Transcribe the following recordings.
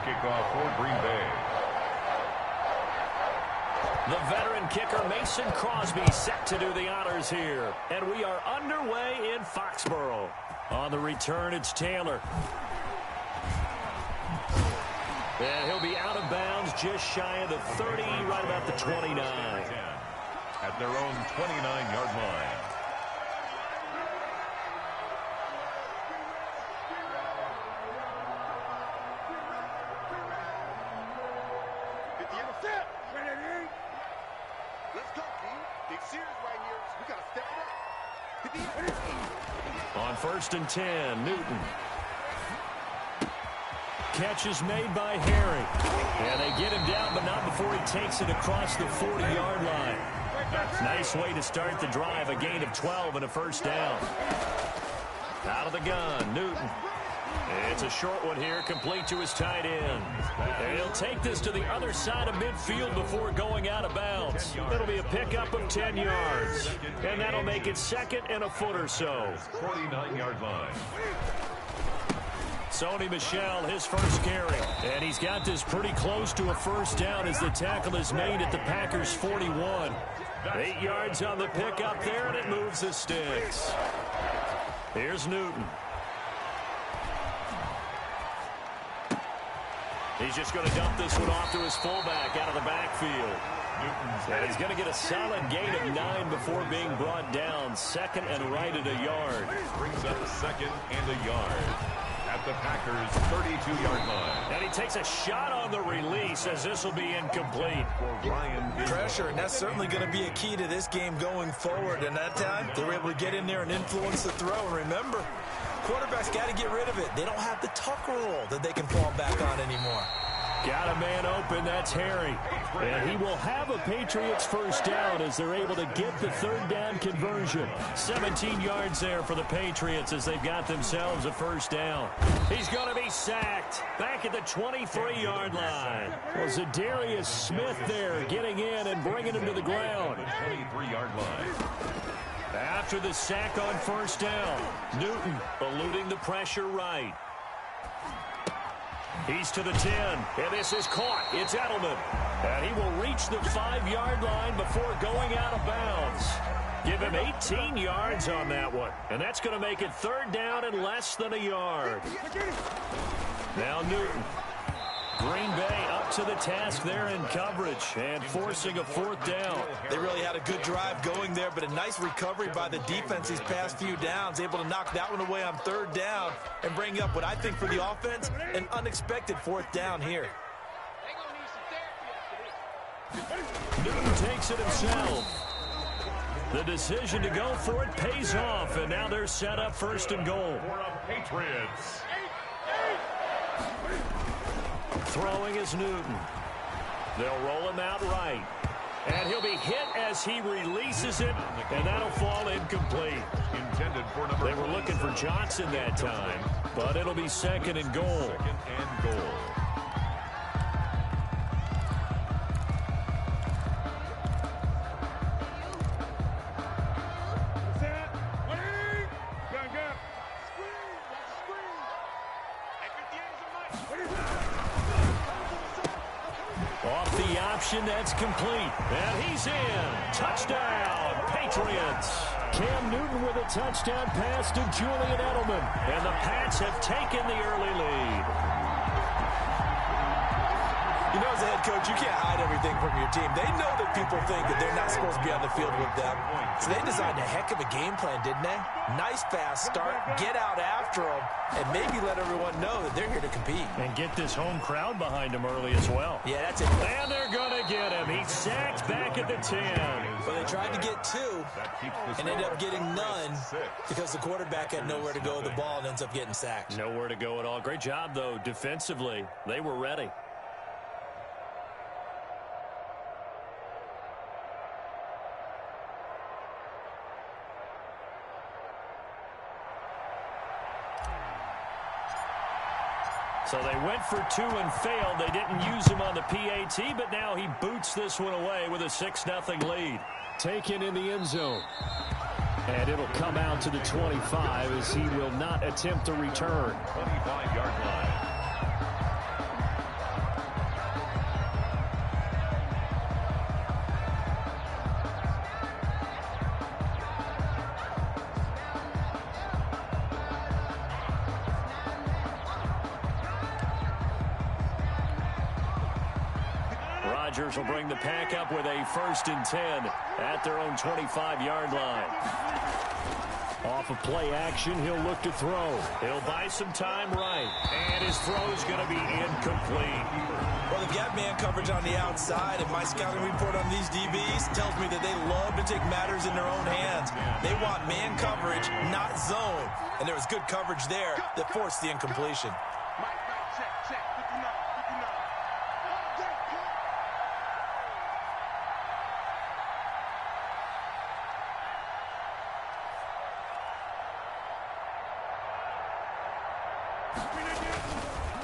kickoff for Green Bay. The veteran kicker Mason Crosby set to do the honors here. And we are underway in Foxborough. On the return, it's Taylor. And he'll be out of bounds just shy of the 30, right about the 29. At their own 29-yard line. On 1st and 10, Newton. Catch is made by Harry. And they get him down, but not before he takes it across the 40-yard line. Nice way to start the drive, a gain of 12 and a first down. Out of the gun, Newton. It's a short one here, complete to his tight end. And he'll take this to the other side of midfield before going out of bounds. It'll be a pickup of 10 yards. And that'll make it 2nd and a foot or so. 49-yard line. Sony Michel, his first carry. And he's got this pretty close to a first down as the tackle is made at the Packers' 41. 8 yards on the pickup there, and it moves the sticks. Here's Newton. He's just going to dump this one off to his fullback out of the backfield. And he's going to get a solid gain of 9 before being brought down. 2nd and right at a yard. Brings up 2nd and a yard at the Packers' 32-yard line. And he takes a shot on the release as this will be incomplete. For Ryan pressure, and that's certainly going to be a key to this game going forward. And that time, they were able to get in there and influence the throw. And remember, quarterback's got to get rid of it. They don't have the tuck roll that they can fall back on anymore. Got a man open, that's Harry. And he will have a Patriots first down as they're able to get the 3rd down conversion. 17 yards there for the Patriots as they've got themselves a first down. He's going to be sacked back at the 23-yard line. Well, Zadarius Smith there getting in and bringing him to the ground. 23-yard line. After the sack on first down, Newton eluding the pressure right. He's to the 10, and this is caught. It's Edelman. And he will reach the 5-yard line before going out of bounds. Give him 18 yards on that one. And that's going to make it 3rd down and less than a yard. Now Newton. Green Bay up to the task there in coverage and forcing a 4th down. They really had a good drive going there, but a nice recovery by the defense these past few downs, able to knock that one away on 3rd down and bring up what I think for the offense, an unexpected 4th down here. Newton takes it himself. The decision to go for it pays off, and now they're set up 1st and goal. For the Patriots. Throwing is Newton. They'll roll him out right. And he'll be hit as he releases it, and that'll fall incomplete. Intended for number. They were looking for Johnson that time, but it'll be 2nd and goal. 2nd and goal. Off the option, that's complete. And he's in. Touchdown, Patriots. Cam Newton with a touchdown pass to Julian Edelman. And the Pats have taken the early lead. You know, as a head coach, you can't hide everything from your team. They know that people think that they're not supposed to be on the field with them. So they designed a heck of a game plan, didn't they? Nice fast start, get out after them, and maybe let everyone know that they're here to compete. And get this home crowd behind him early as well. Yeah, that's it. And they're going to get him. He's sacked back at the 10. Well, they tried to get 2 and ended up getting none because the quarterback had nowhere to go with the ball and ends up getting sacked. Nowhere to go at all. Great job, though, defensively. They were ready. So they went for 2 and failed. They didn't use him on the PAT, but now he boots this one away with a 6-0 lead. Taken in the end zone. And it'll come out to the 25 as he will not attempt a return. 25-yard line. Rodgers will bring the pack up with a 1st and 10 at their own 25-yard line. Off of play action, he'll look to throw. He'll buy some time right. And his throw's going to be incomplete. Well, they've got man coverage on the outside, and my scouting report on these DBs tells me that they love to take matters in their own hands. They want man coverage, not zone. And there was good coverage there that forced the incompletion.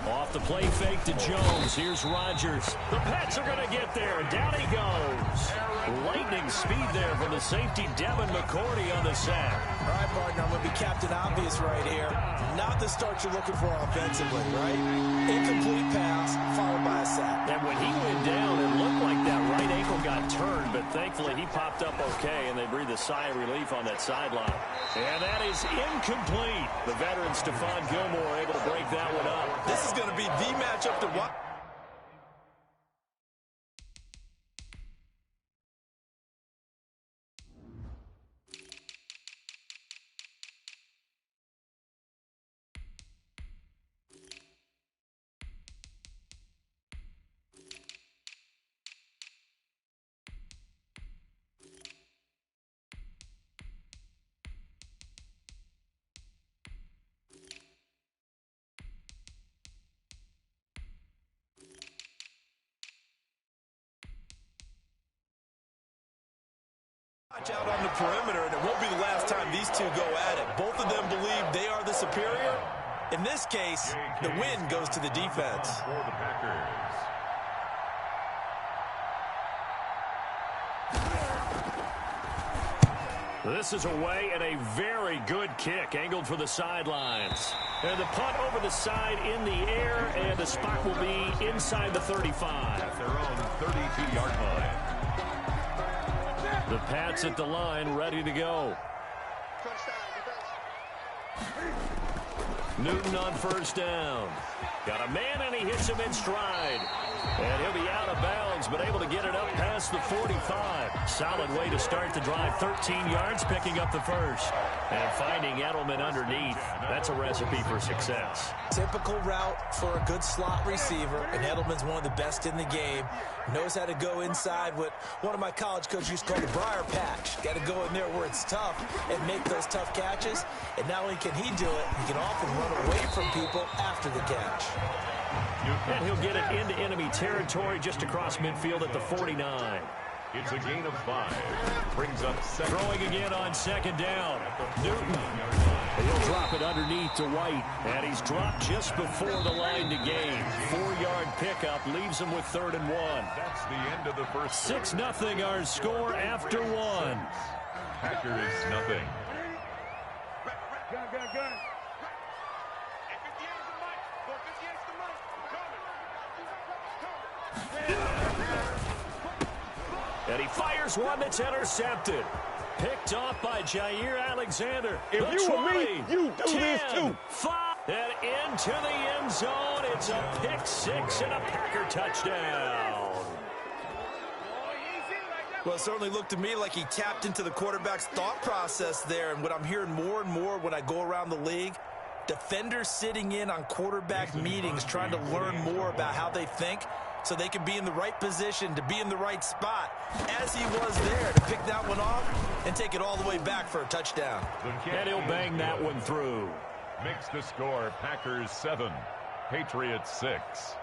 Off the play fake to Jones. Here's Rodgers. The Pats are going to get there. Down he goes. Lightning speed there from the safety, Devin McCourty, on the sack. All right, partner, I'm going to be Captain Obvious right here. Not the start you're looking for offensively, right? Incomplete pass followed by a sack. And when he went down, it looked like that right ankle got turned, but thankfully he popped up okay, and they breathed a sigh of relief on that sideline. And that is incomplete. The veteran Stephon Gilmore able to break that one up. This is going to be the matchup to watch. Out on the perimeter, and it won't be the last time these two go at it. Both of them believe they are the superior. In this case, the win goes to the defense. For the Packers. This is away, and a very good kick angled for the sidelines. And the punt over the side in the air, and the spot will be inside the 35. At their own 32-yard line. The Pats at the line, ready to go. Newton on 1st down. Got a man, and he hits him in stride. And he'll be out of bounds, but able to get it up past the 45. Solid way to start the drive. 13 yards, picking up the 1st. And finding Edelman underneath. That's a recipe for success. Typical route for a good slot receiver, and Edelman's one of the best in the game. Knows how to go inside what one of my college coaches used to call the briar patch. Got to go in there where it's tough and make those tough catches. And not only can he do it, he can often run away from people after the catch. And he'll get it into enemy territory just across midfield at the 49. It's a gain of 5. Brings up 7. Throwing again on 2nd down. Newton. He'll drop it underneath to White. And he's dropped just before the line to gain. 4-yard pickup leaves him with 3rd and 1. That's the end of the first. 6-0 our score after 1. Packers nothing. And he fires one that's intercepted. Picked off by Jair Alexander. If you were me, you do this too. 5, and into the end zone. It's a pick 6 and a Packer touchdown. Well, it certainly looked to me like he tapped into the quarterback's thought process there. And what I'm hearing more and more when I go around the league, defenders sitting in on quarterback meetings trying to learn more about how they think so they can be in the right position to be in the right spot, as he was there to pick that one off and take it all the way back for a touchdown. And he'll bang that one through. Makes the score Packers 7, Patriots 6.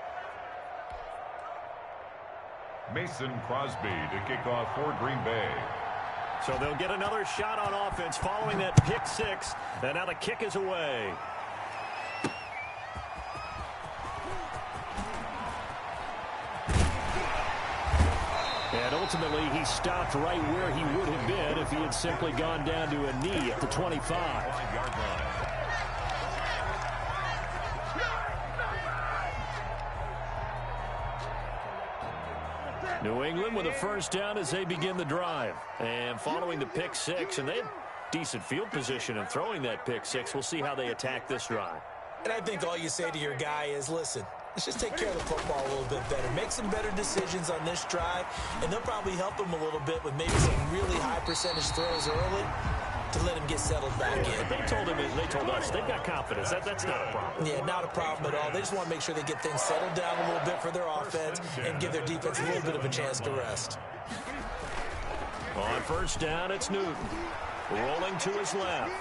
Mason Crosby to kick off for Green Bay. So they'll get another shot on offense following that pick 6. And now the kick is away. And ultimately, he stopped right where he would have been if he had simply gone down to a knee at the 25. 5-yard line. New England with a 1st down as they begin the drive. And following the pick 6, and they have decent field position in throwing that pick 6. We'll see how they attack this drive. And I think all you say to your guy is, listen, Let's just take care of the football a little bit better. Make some better decisions on this drive, and they'll probably help him a little bit with maybe some really high percentage throws early to let him get settled back in. They told us they've got confidence. That's not a problem. Yeah, not a problem at all. They just want to make sure they get things settled down a little bit for their offense and give their defense a little bit of a chance to rest. On first down, it's Newton. Rolling to his left.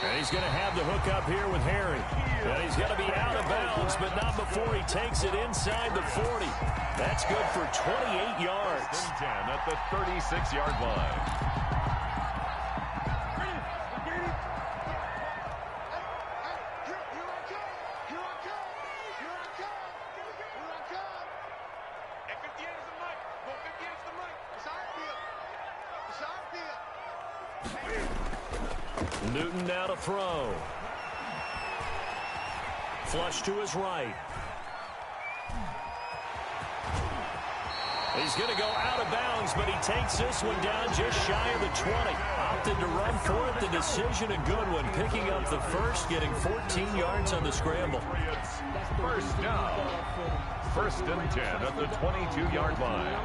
And he's going to have the hook up here with Harry. And he's going to be out of bounds, but not before he takes it inside the 40. That's good for 28 yards. 10 at the 36-yard line. Newton now to throw. Flush to his right. He's going to go out of bounds, but he takes this one down just shy of the 20. Opted to run for it. The decision, a good one. Picking up the first, getting 14 yards on the scramble. First down. First and 10 at the 22-yard line.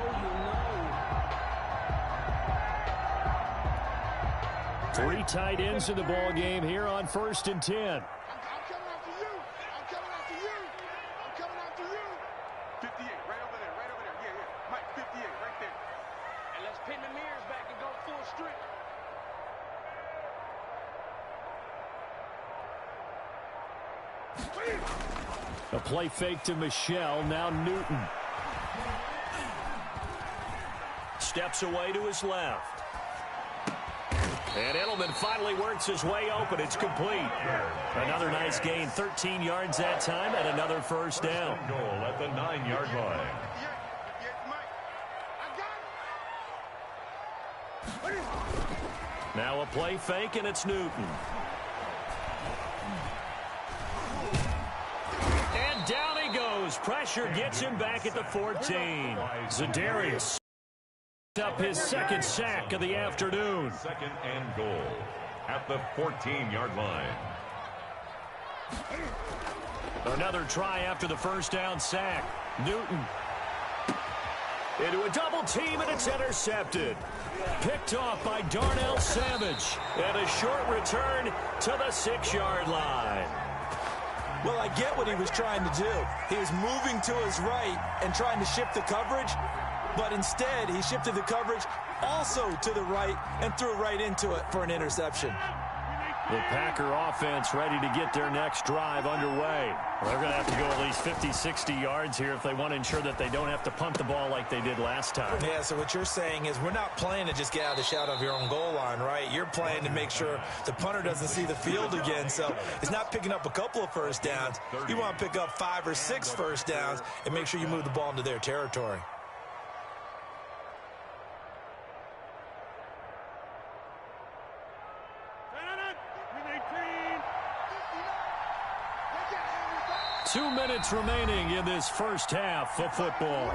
Three tight ends in the ball game here on first and 10. I'm coming after you. I'm coming after you. I'm coming after you. 58, right over there, right over there. Yeah, yeah. Mike, 58, right there. And let's pin the mirrors back and go full strength. A play fake to Michelle, now Newton. Steps away to his left. And Edelman finally works his way open. It's complete. Another nice gain, 13 yards that time, and another first down. Goal at the 9-yard line. Now a play fake, and it's Newton. And down he goes. Pressure gets him back at the 14. Za'Darius up his second sack of the afternoon. Second and goal at the 14-yard line. Another try after the first down sack. Newton into a double team, and it's intercepted. Picked off by Darnell Savage. And a short return to the 6-yard line. Well, I get what he was trying to do. He was moving to his right and trying to shift the coverage, but instead he shifted the coverage also to the right and threw right into it for an interception. The Packer offense ready to get their next drive underway. They're going to have to go at least 50, 60 yards here if they want to ensure that they don't have to punt the ball like they did last time. Yeah, so what you're saying is we're not playing to just get out of the shadow of your own goal line, right? You're playing to make sure the punter doesn't see the field again. So it's not picking up a couple of first downs. You want to pick up 5 or 6 first downs and make sure you move the ball into their territory. Two minutes remaining in this first half of football.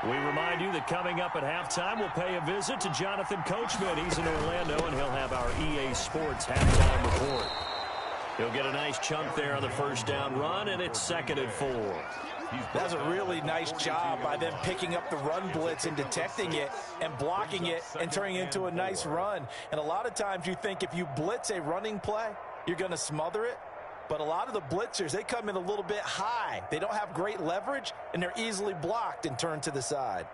We remind you that coming up at halftime, we'll pay a visit to Jonathan Coachman. He's in Orlando, and he'll have our EA Sports halftime report. He'll get a nice chunk there on the first down run, and it's 2nd and 4. That's a really nice job by them picking up the run blitz and detecting it and blocking it and turning it into a nice run. And a lot of times you think if you blitz a running play, you're going to smother it. But a lot of the blitzers, they come in a little bit high. They don't have great leverage, and they're easily blocked and turned to the side.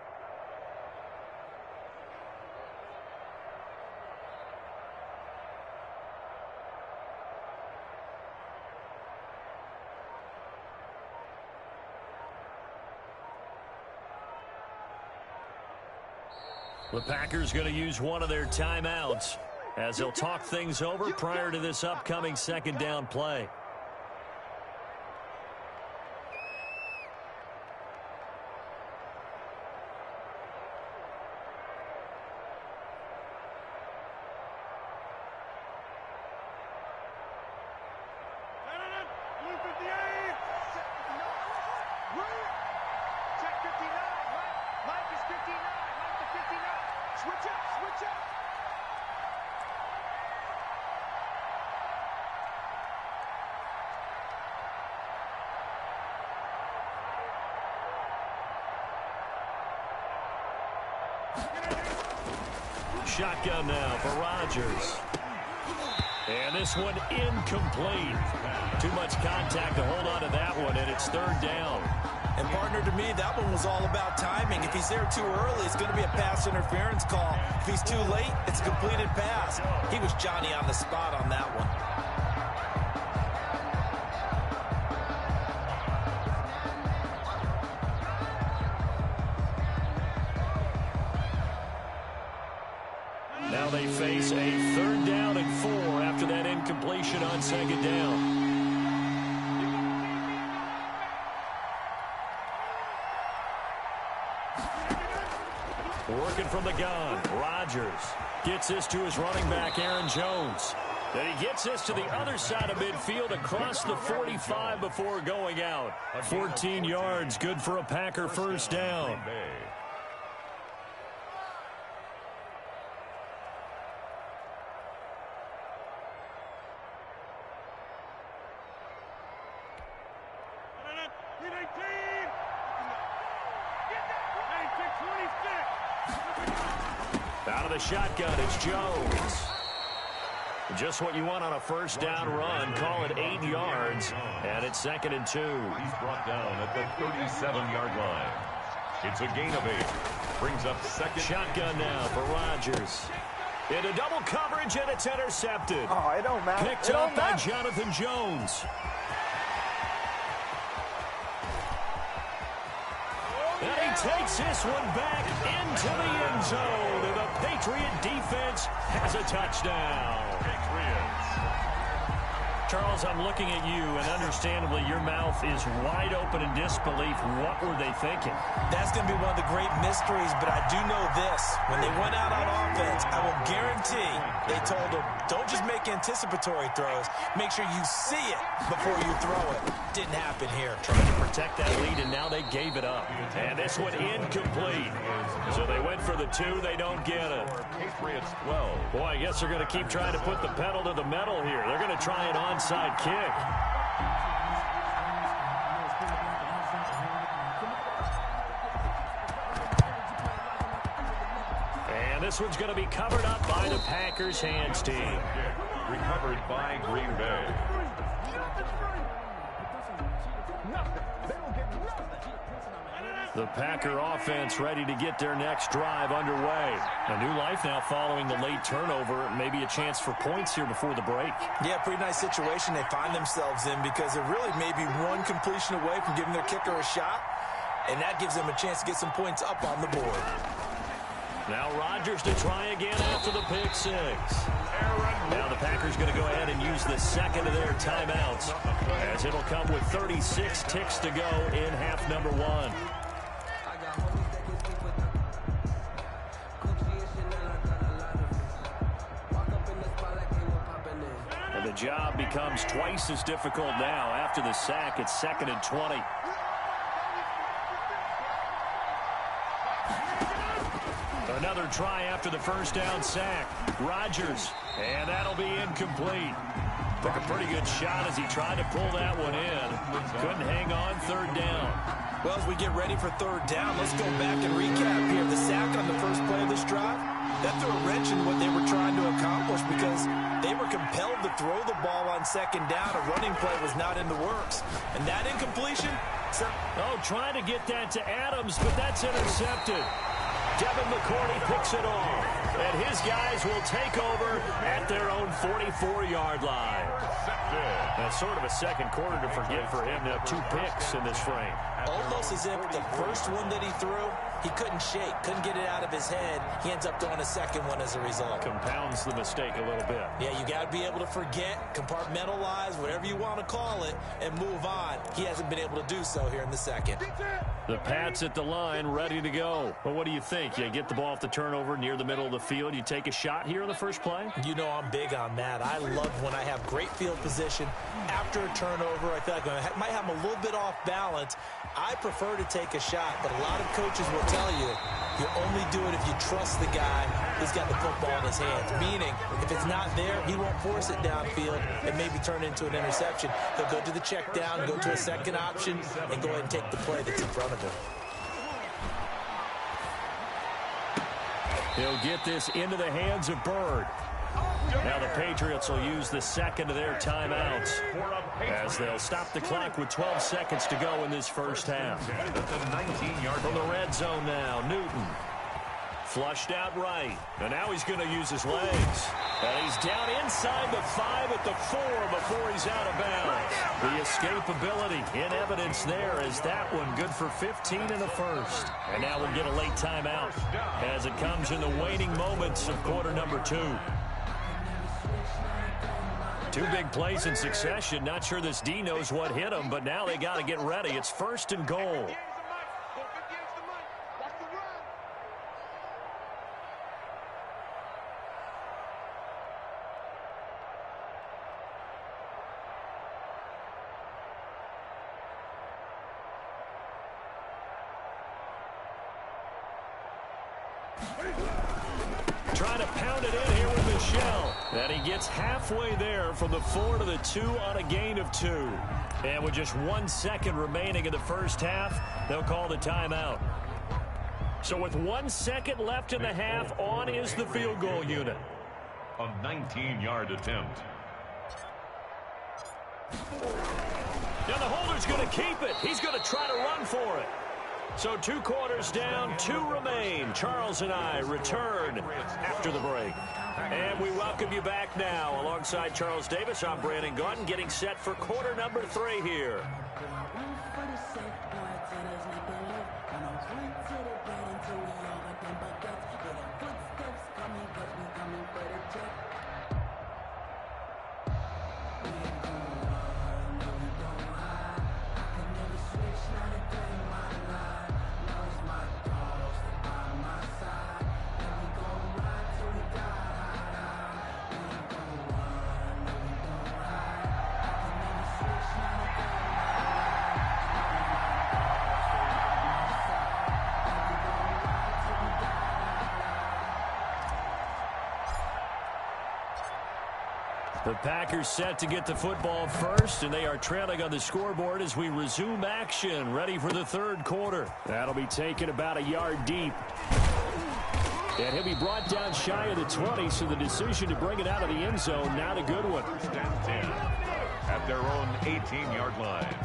The Packers going to use one of their timeouts as they'll talk things over prior to this upcoming second down play. Shotgun now for Rodgers. And this one incomplete. Too much contact to hold on to that one, and it's third down. And partner, to me, that one was all about timing. If he's there too early, it's going to be a pass interference call. If he's too late, it's a completed pass. He was Johnny on the spot on that one. Now they face a third down and 4 after that incompletion on second down. Working from the gun, Rodgers gets this to his running back, Aaron Jones. Then he gets this to the other side of midfield across the 45 before going out. 14 yards, good for a Packer first down. Out of the shotgun is Jones. Just what you want on a first down run. Call it 8 yards, and it's 2nd and 2. He's brought down at the 37-yard line. It's a gain of 8. Brings up second. Shotgun now for Rodgers. Into double coverage, and it's intercepted. Oh, it don't matter. Picked up by Jonathan Jones. And he takes this one back into the end zone. And the Patriot defense has a touchdown. Charles, I'm looking at you, and understandably, your mouth is wide open in disbelief. What were they thinking? That's going to be one of the great mysteries, but I do know this. When they went out on offense, I will guarantee they told them, don't just make anticipatory throws. Make sure you see it before you throw it. Didn't happen here. Trying to protect that lead, and now they gave it up. And this one incomplete. So they went for the 2. They don't get it. Patriots 12. Boy, I guess they're going to keep trying to put the pedal to the metal here. They're going to try an onside kick. And this one's going to be covered up by the Packers hands team. Recovered by Green Bay. The Packer offense ready to get their next drive underway. A new life now following the late turnover. Maybe a chance for points here before the break. Yeah, pretty nice situation they find themselves in because they're really maybe one completion away from giving their kicker a shot, and that gives them a chance to get some points up on the board. Now Rodgers to try again after the pick 6. Now the Packers going to go ahead and use the second of their timeouts, as it'll come with 36 ticks to go in half number 1. And the job becomes twice as difficult now after the sack. It's 2nd and 20. Another try after the first down sack. Rodgers, and that'll be incomplete. Took a pretty good shot as he tried to pull that one in. Couldn't hang on, third down. Well, as we get ready for third down, let's go back and recap here. The sack on the first play of this drive, that threw a wrench in what they were trying to accomplish because they were compelled to throw the ball on second down. A running play was not in the works. And that incompletion... trying to get that to Adams, but that's intercepted. Devin McCourty picks it off, and his guys will take over at their own 44-yard line. That's sort of a second quarter to forget for him. Now 2 picks in this frame. Almost as if the first one that he threw, he couldn't shake, couldn't get it out of his head. He ends up throwing a second one as a result. Compounds the mistake a little bit. Yeah, you got to be able to forget, compartmentalize, whatever you want to call it, and move on. He hasn't been able to do so here in the second. The Pats at the line, ready to go. Well, what do you think? You get the ball off the turnover near the middle of the field. You take a shot here on the first play? You know I'm big on that. I love when I have great field position. After a turnover, I feel like I might have him a little bit off balance. I prefer to take a shot, but a lot of coaches will tell you only do it if you trust the guy who's got the football in his hands. Meaning, if it's not there, he won't force it downfield and maybe turn into an interception. He'll go to the check down, go to a second option, and go ahead and take the play that's in front of him. He'll get this into the hands of Bird. Now the Patriots will use the second of their timeouts as they'll stop the clock with 12 seconds to go in this first half. From the red zone now, Newton. Flushed out right. And now he's going to use his legs. And he's down inside the 5 at the 4 before he's out of bounds. The escapability in evidence there as that one good for 15 in the first. And now we'll get a late timeout as it comes in the waning moments of quarter number 2. 2 big plays in succession. Not sure this D knows what hit him, but now they got to get ready. It's first and goal. Trying to pound it in here with Michel. And he gets halfway there from the 4 to the 2 on a gain of 2. And with just 1 second remaining in the first half, they'll call the timeout. So with 1 second left in the half, on is the field goal unit. A 19-yard attempt. Now the holder's going to keep it. He's going to try to run for it. So 2 quarters down, 2 remain. Charles and I return after the break. And we welcome you back now. Alongside Charles Davis, I'm Brandon Gaudin, getting set for quarter number 3 here. The Packers set to get the football first, and they are trailing on the scoreboard as we resume action, ready for the third quarter. That'll be taken about a yard deep. And he'll be brought down shy of the 20, so the decision to bring it out of the end zone, not a good one. First and 10 at their own 18-yard line.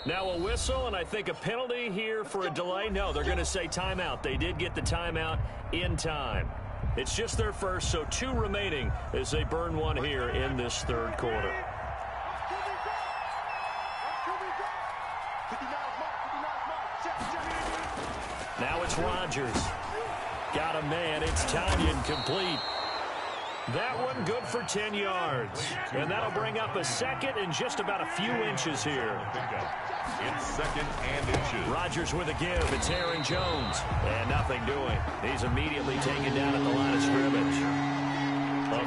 Now a whistle, and I think a penalty here for a delay. No, they're going to say timeout. They did get the timeout in time. It's just their first, so 2 remaining as they burn one here in this third quarter. Now it's Rodgers. Got a man. It's Tanyan complete. That one good for 10 yards. And that'll bring up a second and just about a few inches here. It's second and inches. Rodgers with a give. It's Aaron Jones. And nothing doing. He's immediately taken down at the line of scrimmage.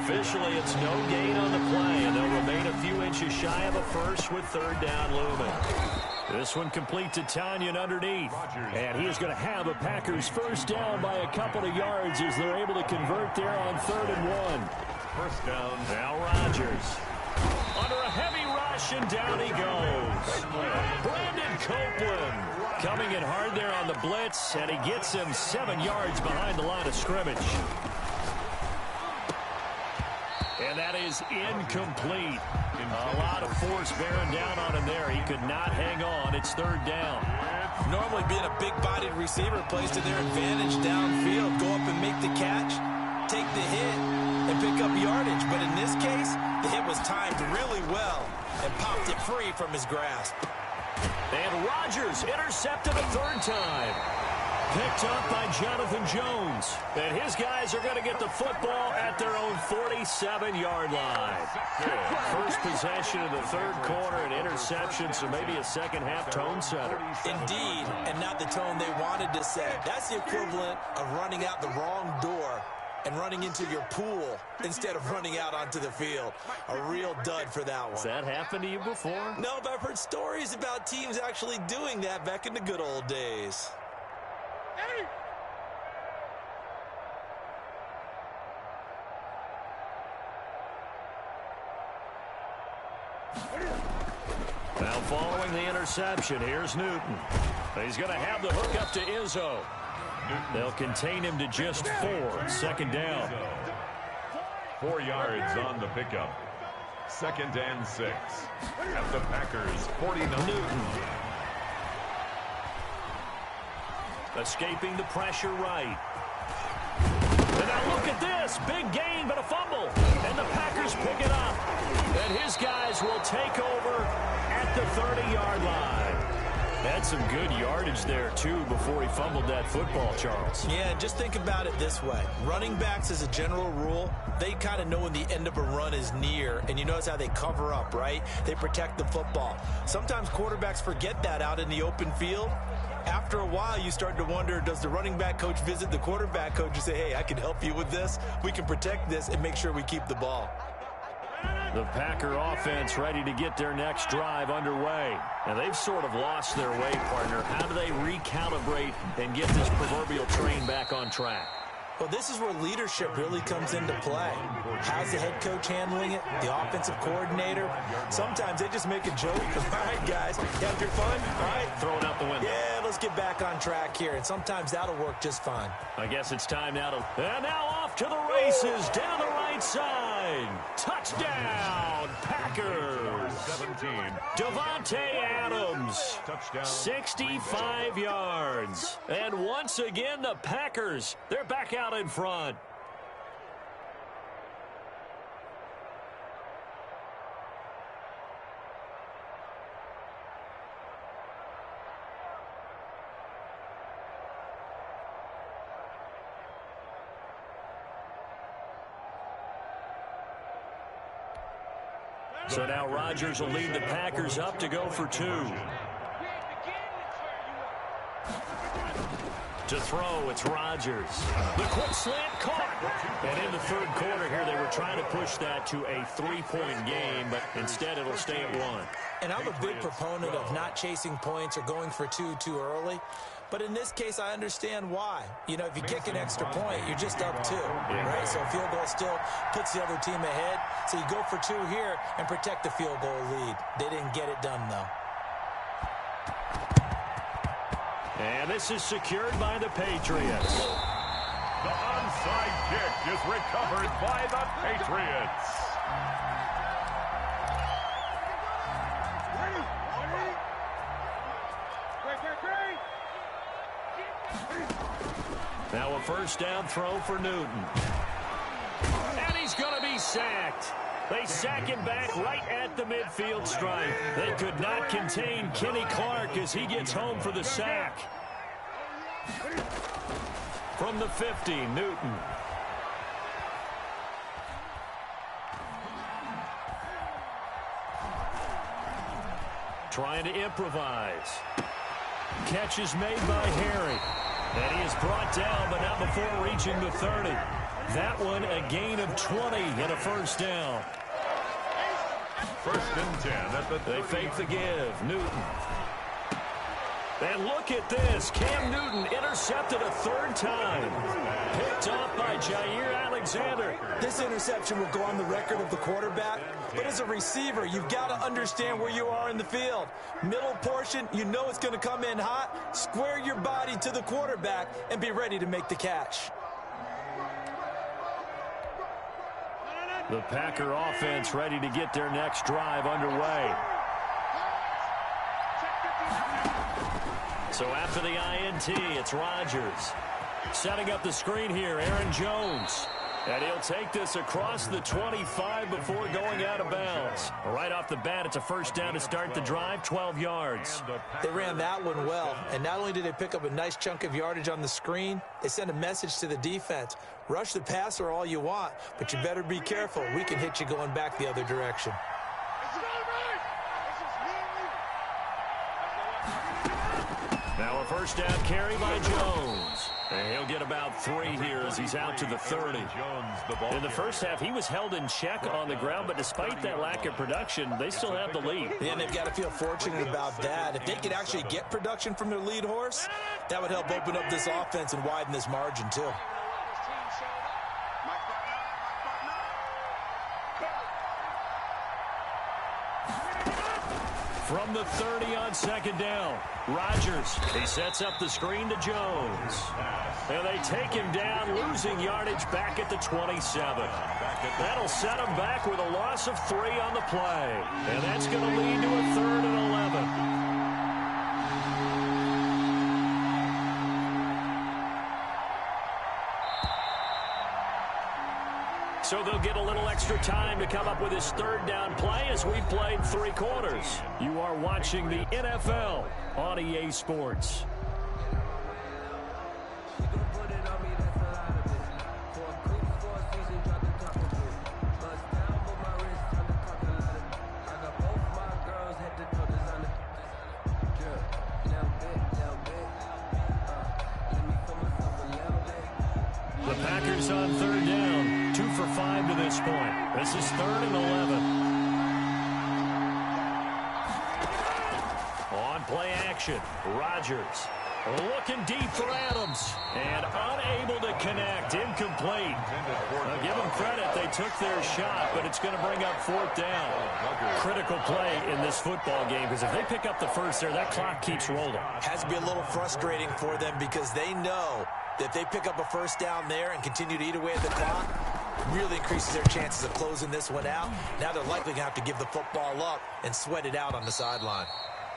Officially, it's no gain on the play, and they'll remain a few inches shy of a first with third down looming. This one complete to Tanyan underneath. And he is going to have a Packers first down by a couple of yards as they're able to convert there on 3rd and 1. First down. Now Rodgers. Under a heavy rush, and down he goes. Brandon Copeland coming in hard there on the blitz, and he gets him 7 yards behind the line of scrimmage. And that is incomplete. A lot of force bearing down on him there. He could not hang on. It's 3rd down. Normally being a big-bodied receiver plays to their advantage downfield. Go up and make the catch, take the hit, and pick up yardage. But in this case, the hit was timed really well and popped it free from his grasp. And Rodgers intercepted a 3rd time. Picked up by Jonathan Jones. And his guys are going to get the football at their own 47-yard line. First possession of the third quarter, an interception, so maybe a second-half tone setter. Indeed, and not the tone they wanted to set. That's the equivalent of running out the wrong door and running into your pool instead of running out onto the field. A real dud for that one. Has that happened to you before? No, but I've heard stories about teams actually doing that back in the good old days. Now following the interception, here's Newton. He's going to have the hook up to Izzo. They'll contain him to just 4. Second down. 4 yards on the pickup. 2nd and 6. At the Packers 49. Newton. Escaping the pressure right. And now look at this. Big gain, but a fumble. And the Packers pick it up. And his guys will take over at the 30-yard line. Had some good yardage there, too, before he fumbled that football, Charles. Yeah, just think about it this way. Running backs, as a general rule, they kind of know when the end of a run is near, and you notice how they cover up, right? They protect the football. Sometimes quarterbacks forget that out in the open field. After a while, you start to wonder, does the running back coach visit the quarterback coach and say, hey, I can help you with this. We can protect this and make sure we keep the ball. The Packer offense ready to get their next drive underway. And they've sort of lost their way, partner. How do they recalibrate and get this proverbial train back on track? Well, this is where leadership really comes into play. How's the head coach handling it? The offensive coordinator? Sometimes they just make a joke. All right, guys, have your fun? All right. Throw it out the window. Yeah, let's get back on track here. And sometimes that'll work just fine. I guess it's time now to... And now off to the races, down the right side. Touchdown, Packers. 17. Devontae Adams. Touchdown. 65 yards. And once again, the Packers, they're back out in front. So now Rodgers will lead the Packers up to go for 2. To throw, it's Rodgers. The quick slant caught. And in the third quarter here, they were trying to push that to a 3-point game, but instead it'll stay at 1. And I'm a big proponent of not chasing points or going for 2 too early. But in this case, I understand why. You know, if you kick an extra point, you're just up 2, right? So a field goal still puts the other team ahead. So you go for 2 here and protect the field goal lead. They didn't get it done, though. And this is secured by the Patriots. The onside kick is recovered by the Patriots. Now a first down throw for Newton. And he's going to be sacked. They sack him back right at the midfield stripe. They could not contain Kenny Clark as he gets home for the sack. From the 50, Newton. Trying to improvise. Catch is made by Harry. And he is brought down, but not before reaching the 30. That one a gain of 20 and a first down. 1st and 10 at the 30. They fake the give. Newton. And look at this. Cam Newton intercepted a 3rd time. Picked off by Jair Alexander. This interception will go on the record of the quarterback. But as a receiver, you've got to understand where you are in the field. Middle portion, you know it's going to come in hot. Square your body to the quarterback and be ready to make the catch. The Packer offense ready to get their next drive underway. So after the INT, it's Rodgers. Setting up the screen here, Aaron Jones. And he'll take this across the 25 before going out of bounds. Right off the bat, it's a first down to start the drive, 12 yards. They ran that one well, and not only did they pick up a nice chunk of yardage on the screen, they sent a message to the defense. Rush the passer all you want, but you better be careful. We can hit you going back the other direction. Now a first down carry by Jones. And he'll get about 3 here as he's out to the 30. In the first half, he was held in check on the ground, but despite that lack of production, they still have the lead. And they've got to feel fortunate about that. If they could actually get production from their lead horse, that would help open up this offense and widen this margin too. From the 30 on second down, Rodgers. He sets up the screen to Jones. And they take him down, losing yardage back at the 27. That'll set him back with a loss of 3 on the play. And that's going to lead to a 3rd and 11. So they'll get a little extra time to come up with his 3rd down play as we've played 3 quarters. You are watching the NFL on EA Sports. The Packers on 3rd down, 2 for 5 to this point. This is 3rd and 11. On play action, Rodgers looking deep for Adams and unable to connect, incomplete. Now give them credit, they took their shot, but it's going to bring up 4th down. Critical play in this football game because if they pick up the first there, that clock keeps rolling. Has to be a little frustrating for them because they know that if they pick up a first down there and continue to eat away at the clock, really increases their chances of closing this one out. Now they're likely going to have to give the football up and sweat it out on the sideline.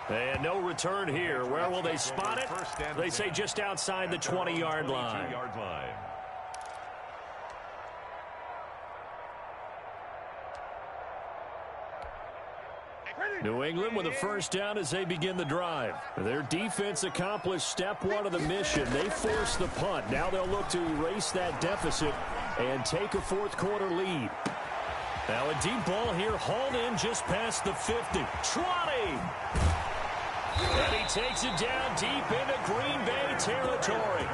And no return here. Where will they spot it? They say just outside the 20-yard line. New England with a first down as they begin the drive. Their defense accomplished step 1 of the mission. They forced the punt. Now they'll look to erase that deficit and take a 4th quarter lead. Now a deep ball here, hauled in just past the 50. 20! And he takes it down deep into Green Bay territory.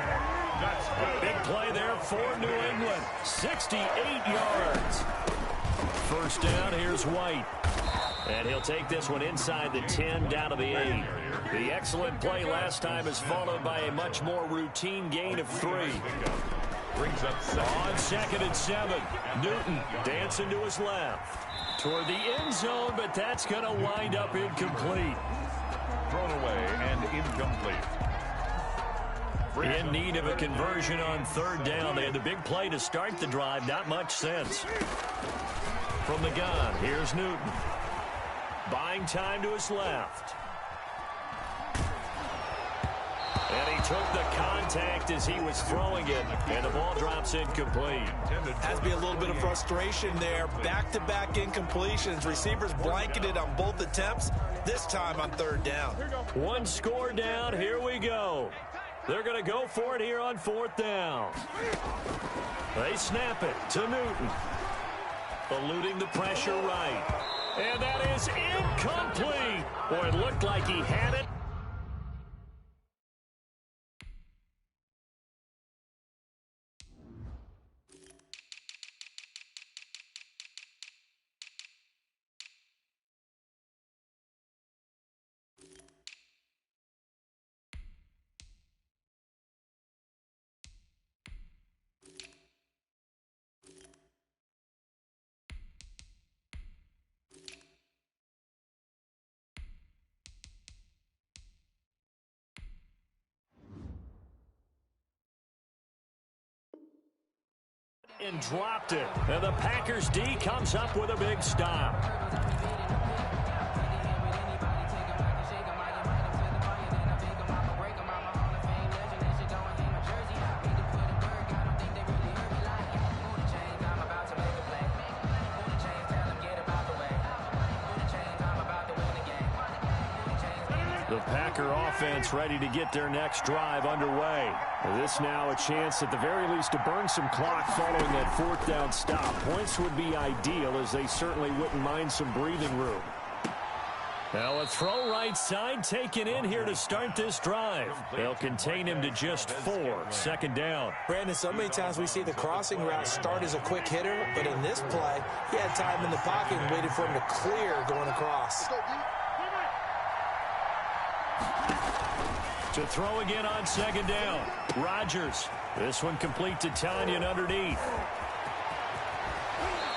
Big play there for New England. 68 yards. First down, here's White. And he'll take this one inside the 10, down to the 8. The excellent play last time is followed by a much more routine gain of 3. Brings up on 2nd and 7. Newton dancing to his left. Toward the end zone, but that's going to wind up incomplete. Thrown away and incomplete. In need of a conversion on 3rd down. They had the big play to start the drive. Not much sense. From the gun, here's Newton. Buying time to his left. And he took the contact as he was throwing it, and the ball drops incomplete. Has to be a little bit of frustration there. Back-to-back incompletions. Receivers blanketed on both attempts, this time on 3rd down. 1 score down. Here we go. They're going to go for it here on 4th down. They snap it to Newton. Eluding the pressure right. And that is incomplete. Boy, it looked like he had it. And dropped it. And the Packers D comes up with a big stop. The Packer offense ready to get their next drive underway. This now a chance at the very least to burn some clock following that fourth down stop. Points would be ideal, as they certainly wouldn't mind some breathing room. Now a throw right side taken in here to start this drive. They'll contain him to just 4. Second down. Brandon, so many times we see the crossing route start as a quick hitter, but in this play, he had time in the pocket and waited for him to clear going across. To throw again on second down. Rodgers. This one complete to Tanyan underneath.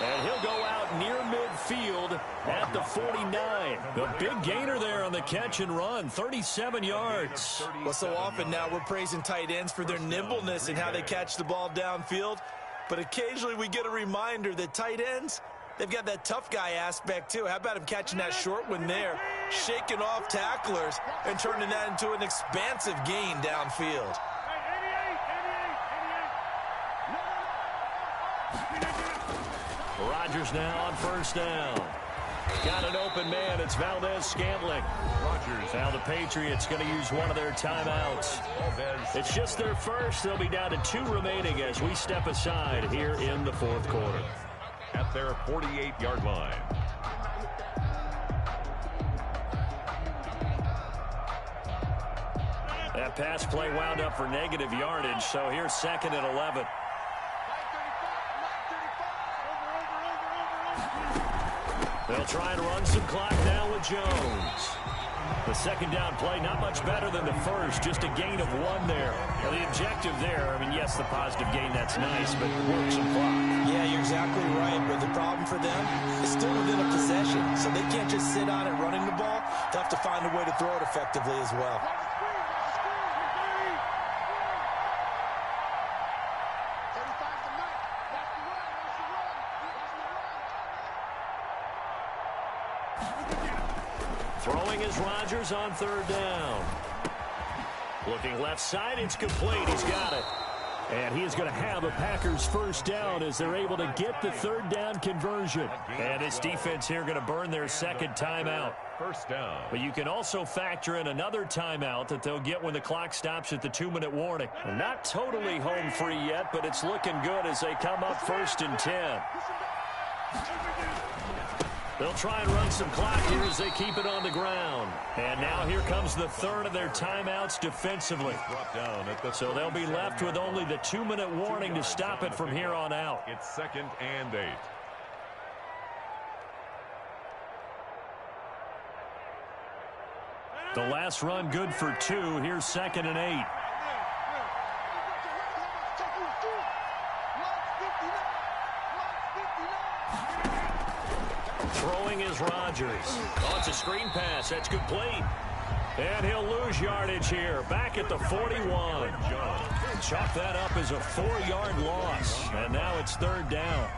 And he'll go out near midfield at the 49. The big gainer there on the catch and run, 37 yards. Well, so often now we're praising tight ends for their nimbleness and how they catch the ball downfield. But occasionally we get a reminder that tight ends, they've got that tough guy aspect too. How about him catching that short one there, shaking off tacklers, and turning that into an expansive gain downfield? Rodgers now on first down. Got an open man. It's Valdez-Scantling. Rodgers. Now the Patriots going to use one of their timeouts. It's just their first. They'll be down to 2 remaining as we step aside here in the fourth quarter. At their 48-yard line. That pass play wound up for negative yardage, so here's second and 11. They'll try and run some clock now with Jones. The second down play, not much better than the first, just a gain of 1 there. Now the objective there, I mean, yes, the positive gain, that's nice, but work some clock. Yeah, you're exactly right, but the problem for them is still within a possession, so they can't just sit on it running the ball. They'll have to find a way to throw it effectively as well. Throwing is Rodgers on third down. Looking left side, it's complete. He's got it. And he is going to have a Packers first down as they're able to get the third down conversion. And his defense here going to burn their second timeout. First down. But you can also factor in another timeout that they'll get when the clock stops at the 2-minute warning. Not totally home free yet, but it's looking good as they come up first and 10. They'll try and run some clock here as they keep it on the ground. And now here comes the third of their timeouts defensively. So they'll be left with only the 2-minute warning to stop it from here on out. It's 2nd and 8. The last run good for 2. Here's 2nd and 8. Throwing is Rodgers. Oh, it's a screen pass. That's complete. And he'll lose yardage here. Back at the 41. Chalk that up as a 4-yard loss. And now it's third down.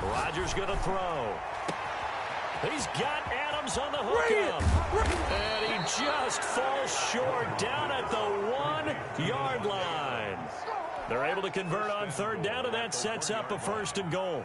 Rodgers going to throw. He's got Adams on the hookup. And he just falls short down at the 1-yard line. They're able to convert on third down, and that sets up a first and goal.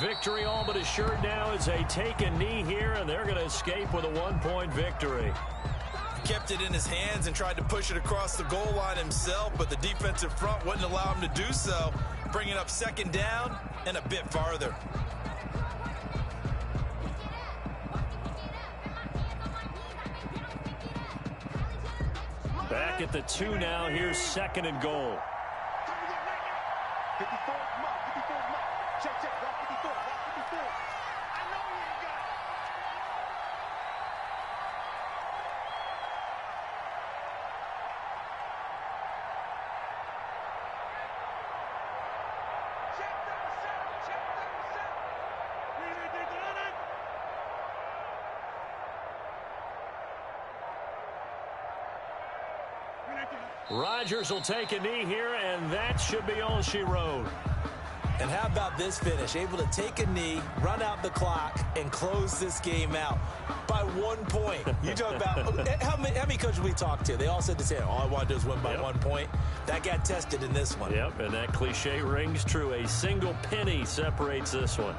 Victory all but assured now as they take a knee here, and they're going to escape with a 1-point victory. Kept it in his hands and tried to push it across the goal line himself, but the defensive front wouldn't allow him to do so, bringing up second down and a bit farther. Back at the 2 now. Here's 2nd and goal. 54, mark, 54, mark. Check, check, walk 54, walk 54. I know you ain't got it. Check them, check them. Rodgers will take a knee here, and that should be all she wrote. And how about this finish? Able to take a knee, run out the clock, and close this game out by 1 point. You talk about how many coaches we talked to? They all said the same. All I want to do is win by 1 point. That got tested in this one. Yep, and that cliche rings true. A single penny separates this one.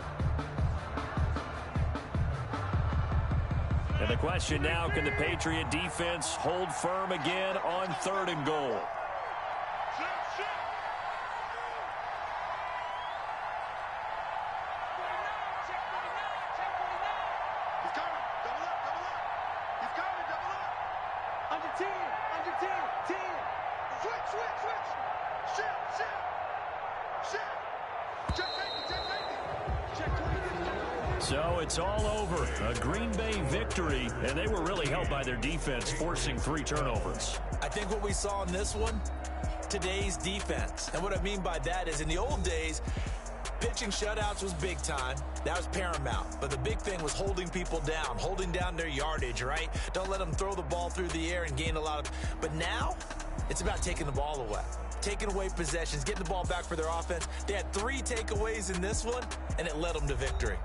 And the question now, can the Patriot defense hold firm again on 3rd and goal? So it's all over. A Green Bay victory, and they were really helped by their defense, forcing 3 turnovers. I think what we saw in this one, today's defense. And what I mean by that is in the old days, pitching shutouts was big time. That was paramount. But the big thing was holding people down, holding down their yardage, right? Don't let them throw the ball through the air and gain a lot of... But now, it's about taking the ball away. Taking away possessions, getting the ball back for their offense. They had 3 takeaways in this one, and it led them to victory.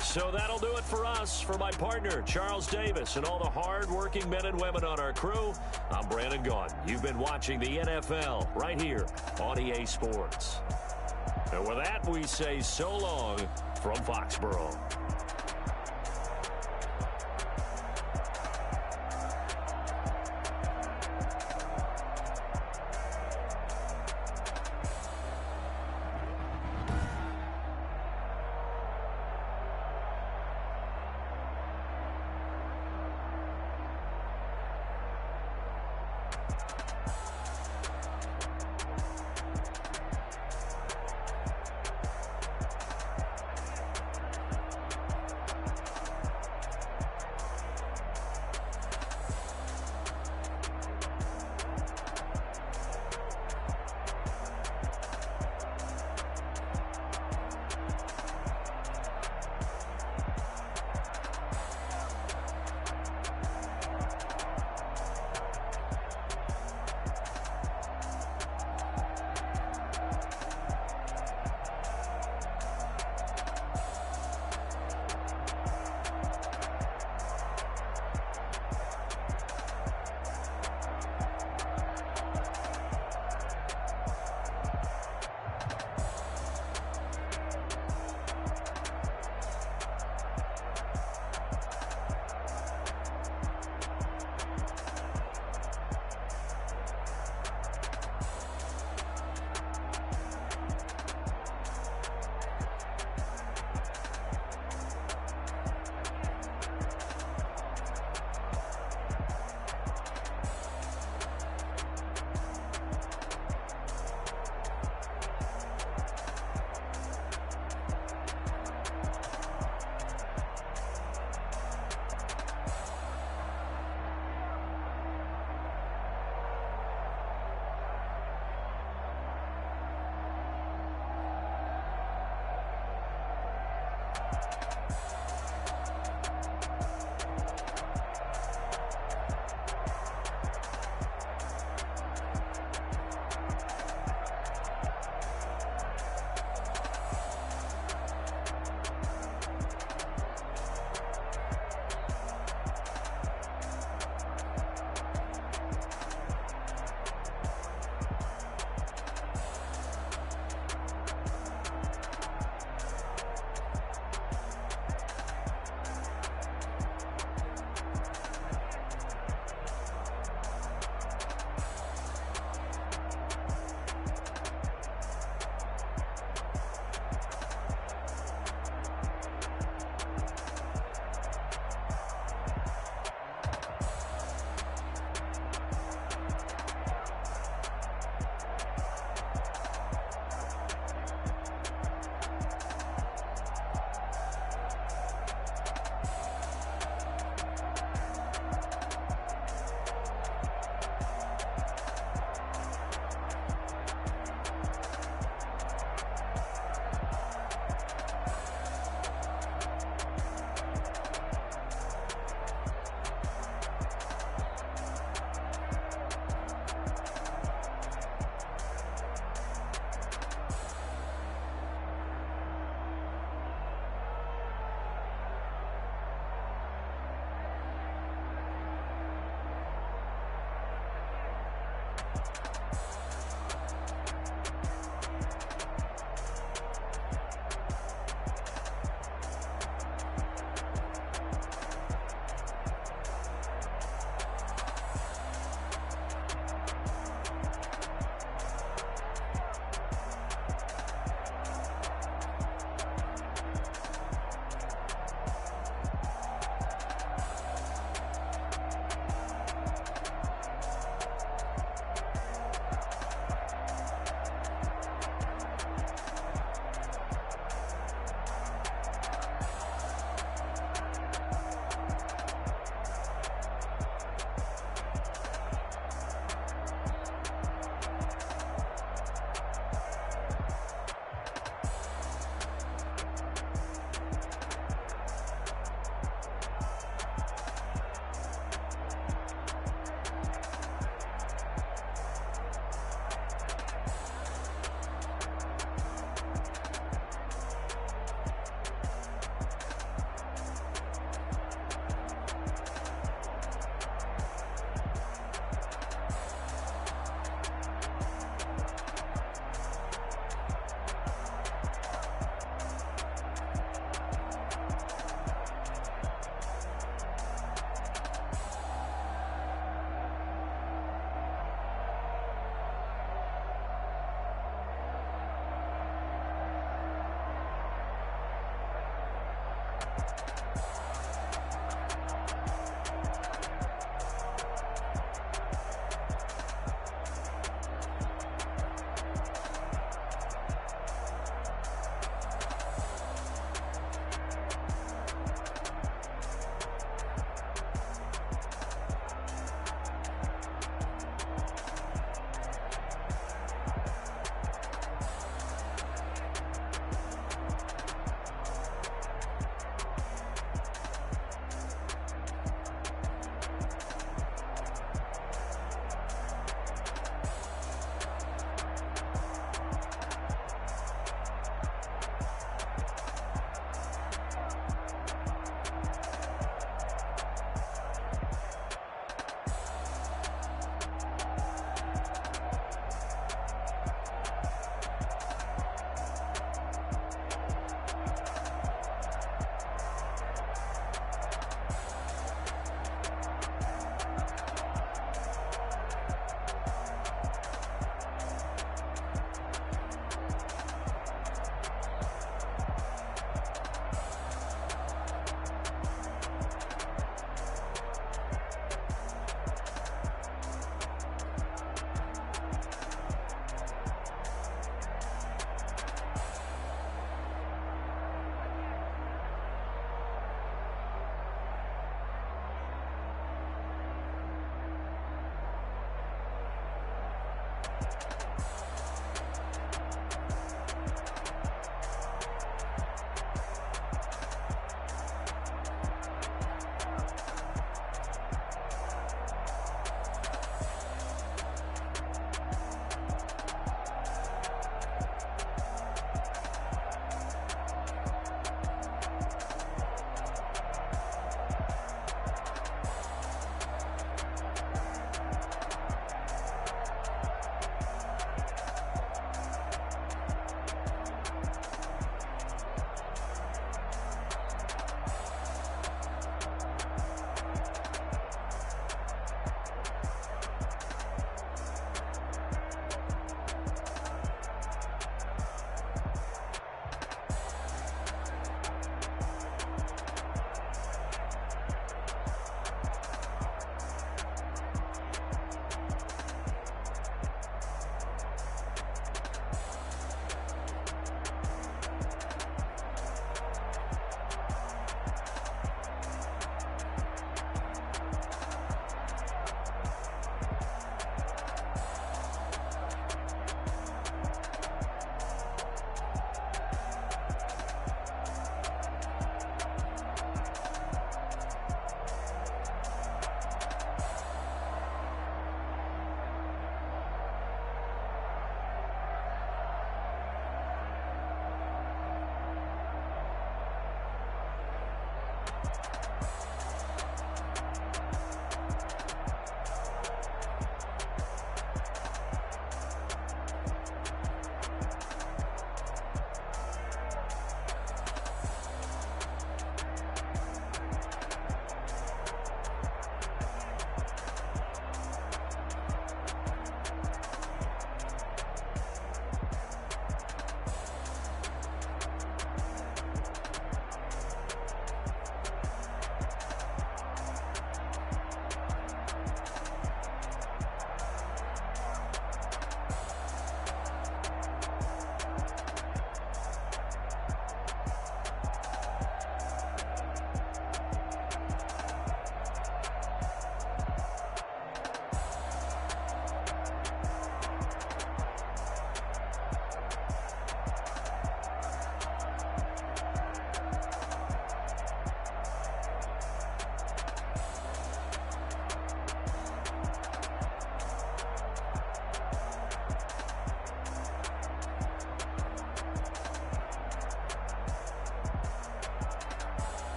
So that'll do it for us. For my partner, Charles Davis, and all the hard-working men and women on our crew, I'm Brandon Gaughan. You've been watching the NFL right here on EA Sports. And with that, we say so long from Foxborough.